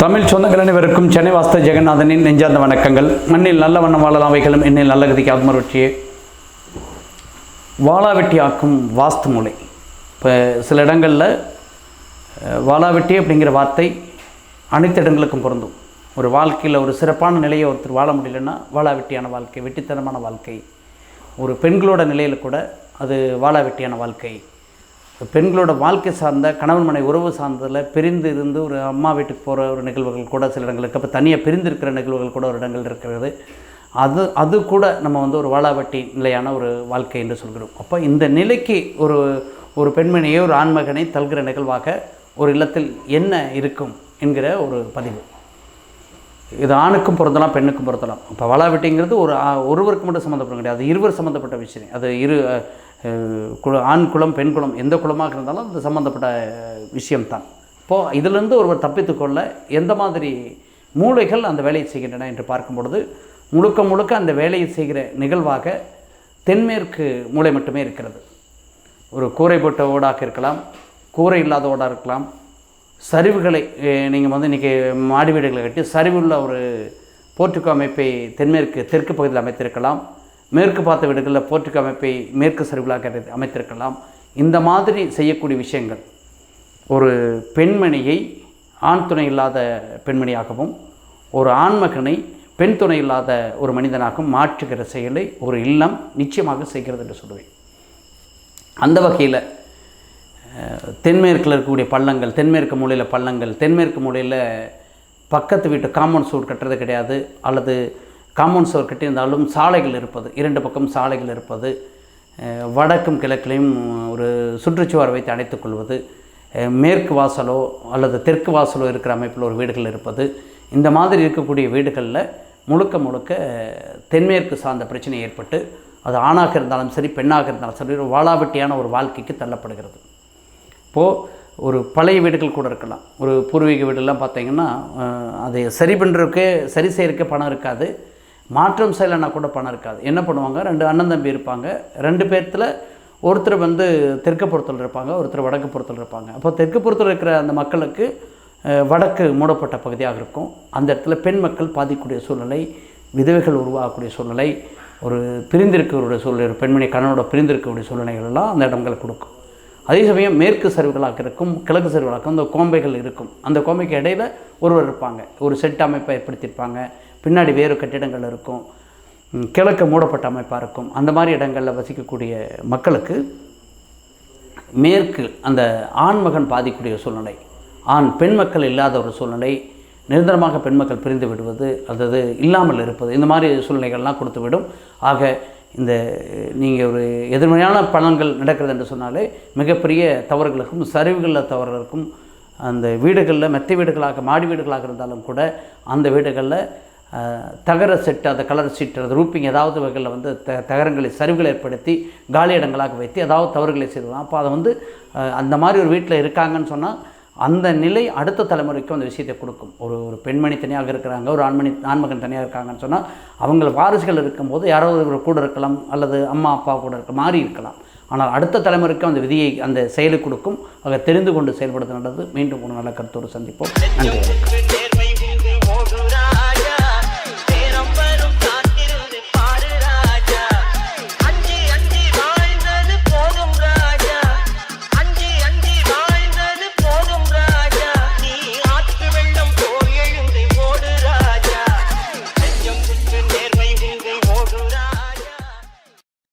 தமிழ் சொந்தங்கள் அனைவருக்கும் சென்னை வாஸ்து ஜெகநாதனின் நெஞ்சார்ந்த வணக்கங்கள். மண்ணில் நல்ல வண்ணம் வாழலாம் வைகளும் என்னில் நல்ல கதிக்கு ஆத்மருட்சியே வாளாவெட்டியாக்கும் வாஸ்து மூலை. இப்போ சில இடங்களில் வாளாவெட்டி அப்படிங்கிற வார்த்தை அனைத்து இடங்களுக்கும் பொருந்தும். ஒரு வாழ்க்கையில் ஒரு சிறப்பான நிலையை ஒருத்தர் வாழ முடியலன்னா வாளாவெட்டியான வாழ்க்கை, வெட்டித்தனமான வாழ்க்கை. ஒரு பெண்களோட நிலையில் கூட அது வாளாவெட்டியான வாழ்க்கை. பெண்களோட வாழ்க்கை சார்ந்த கணவன் மனை உறவு சார்ந்ததில் பிரிந்து இருந்து ஒரு அம்மா வீட்டுக்கு போகிற ஒரு நிகழ்வுகள் கூட சில இடங்களுக்கு, அப்போ தனியாக பிரிந்து இருக்கிற நிகழ்வுகள் கூட ஒரு இடங்கள் இருக்கிறது. அது கூட நம்ம ஒரு வாளாவெட்டி நிலையான ஒரு வாழ்க்கை என்று சொல்கிறோம். அப்போ இந்த நிலைக்கு ஒரு பெண்மணியை ஒரு ஆண்மகனை தல்கிற நிகழ்வாக ஒரு இல்லத்தில் என்ன இருக்கும் என்கிற ஒரு பதிவு. இது ஆணுக்கும் பொருந்தலாம், பெண்ணுக்கும் பொருந்தலாம். இப்போ வாளாவெட்டிங்கிறது ஒருவருக்கு மட்டும் சம்மந்தப்பட கிடையாது, இருவர் சம்மந்தப்பட்ட விஷயம். அது ஆண் குலம் பெண் குலம் எந்த குலமாக இருந்தாலும் அது சம்மந்தப்பட்ட விஷயம்தான். இப்போது இதிலிருந்து ஒருவர் தப்பித்துக்கொள்ள எந்த மாதிரி மூளைகள் அந்த வேலையை செய்கின்றன என்று பார்க்கும் பொழுது முழுக்க அந்த வேலையை செய்கிற நிகழ்வாக தென்மேற்கு மூளை மட்டுமே இருக்கிறது. ஒரு கூரை போட்ட ஓடாக இருக்கலாம், கூரை இல்லாத ஓடாக இருக்கலாம். சரிவுகளை நீங்கள் இன்றைக்கி மாடி வீடுகளை கட்டி சரிவுள்ள ஒரு போர்ட்டிகோ அமைப்பை தெற்கு பகுதியில் அமைத்திருக்கலாம். மேற்கு பார்த்த வீடுகளில் போர்ட்டிகோ அமைப்பை மேற்கு சரிவுகளாக அமைத்திருக்கலாம். இந்த மாதிரி செய்யக்கூடிய விஷயங்கள் ஒரு பெண்மணியை ஆண் துணை இல்லாத பெண்மணியாகவும் ஒரு ஆண்மகனை பெண் துணை இல்லாத ஒரு மனிதனாகவும் மாற்றுகிற செயலை ஒரு இல்லம் நிச்சயமாக செய்கிறது என்று சொல்லுவேன். அந்த வகையில் தென்மேற்கில் இருக்கக்கூடிய பள்ளங்கள், தென்மேற்கு மூலையில் பள்ளங்கள், தென்மேற்கு மூலையில் பக்கத்து வீட்டு காம்பவுண்ட் சுவர் கட்டுறது கிடையாது, அல்லது காம்பவுண்ட் சுவர் கட்டியிருந்தாலும் சாலைகள் இருப்பது, இரண்டு பக்கம் சாலைகள் இருப்பது, வடக்கும் கிழக்கிலையும் ஒரு சுற்றுச்சுவர் வைத்து அணைத்துக்கொள்வது, மேற்கு வாசலோ அல்லது தெற்கு வாசலோ இருக்கிற அமைப்பில் ஒரு வீடுகள் இருப்பது, இந்த மாதிரி இருக்கக்கூடிய வீடுகளில் முழுக்க தென்மேற்கு சார்ந்த பிரச்சனை ஏற்பட்டு அது ஆணாக இருந்தாலும் சரி பெண்ணாக இருந்தாலும் சரி ஒரு வாளாவெட்டியான ஒரு வாழ்க்கைக்கு தள்ளப்படுகிறது. இப்போது ஒரு பழைய வீடுகள் கூட இருக்கலாம். ஒரு பூர்வீக வீடுலாம் பார்த்திங்கன்னா அதை சரி செய்கிறதுக்கே பணம் இருக்காது, மாற்றம் செய்யலைன்னா கூட பணம் இருக்காது. என்ன பண்ணுவாங்க, ரெண்டு அண்ணன் தம்பி இருப்பாங்க. ரெண்டு பேர்த்தில் ஒருத்தர் தெற்கு புறத்தில் இருப்பாங்க, ஒருத்தர் வடக்கு புறத்தில் இருப்பாங்க. அப்போ தெற்கு புறத்தில் இருக்கிற அந்த மக்களுக்கு வடக்கு மூடப்பட்ட பகுதியாக இருக்கும். அந்த இடத்துல பெண் மக்கள் பாதிக்கக்கூடிய சூழ்நிலை, விதவைகள் உருவாகக்கூடிய சூழ்நிலை, ஒரு பிரிந்திருக்கக்கூடிய சூழ்நிலை, ஒரு பெண்மணி கணவனோட பிரிந்திருக்கக்கூடிய சூழ்நிலைகள் எல்லாம் அந்த இடங்கள் கொடுக்கும். அதே சமயம் மேற்கு சரிவுகளாக இருக்கும், கிழக்கு சரிவுகளாக இருக்கும். அந்த கோம்பைகள் இருக்கும். அந்த கோம்பைக்கு இடையில் ஒருவர் இருப்பாங்க, ஒரு செட் அமைப்பை ஏற்படுத்தியிருப்பாங்க. பின்னாடி வேறு கட்டிடங்கள் இருக்கும், கிழக்கு மூடப்பட்ட அமைப்பாக இருக்கும். அந்த மாதிரி இடங்களில் வசிக்கக்கூடிய மக்களுக்கு மேற்கு அந்த ஆண்மகன் பாதிக்கக்கூடிய சூழ்நிலை, பெண் மக்கள் இல்லாத ஒரு சூழ்நிலை, நிரந்தரமாக பெண் மக்கள் பிரிந்து விடுவது அல்லது இல்லாமல் இருப்பது, இந்த மாதிரி சூழ்நிலைகள்லாம் கொடுத்துவிடும். ஆக இந்த நீங்கள் ஒரு எதிர்மறையான பலன்கள் நடக்கிறது என்று சொன்னாலே மிகப்பெரிய தவறுகளுக்கும் சரிவுகளில் தவறுகளுக்கும், அந்த வீடுகளில் மெத்தை வீடுகளாக மாடி வீடுகளாக இருந்தாலும் கூட அந்த வீடுகளில் தகர செட்டு, அந்த கலர் சீட்டு, அது ரூப்பிங் ஏதாவது வகையில் தகரங்களை சரிவுகளை ஏற்படுத்தி காலி இடங்களாக வைத்து ஏதாவது தவறுகளை செய்யலாம். அப்போ அதை அந்த மாதிரி ஒரு வீட்டில் இருக்காங்கன்னு சொன்னால் அந்த நிலை அடுத்த தலைமுறைக்கும் அந்த விஷயத்தை கொடுக்கும். ஒரு பெண்மணி தனியாக இருக்கிறாங்க, ஒரு ஆண்மகன் தனியாக இருக்காங்கன்னு சொன்னால் அவங்க வாரிசுகள் இருக்கும்போது யாராவது ஒரு கூட இருக்கலாம், அல்லது அம்மா அப்பா கூட மாறி இருக்கலாம். ஆனால் அடுத்த தலைமுறைக்கும் அந்த விதியை அந்த செயலை கொடுக்கும். ஆக தெரிந்து கொண்டு செயல்படுத்த நல்லது. மீண்டும் ஒரு நல்ல கருத்தோடு சந்திப்போம். நன்றி.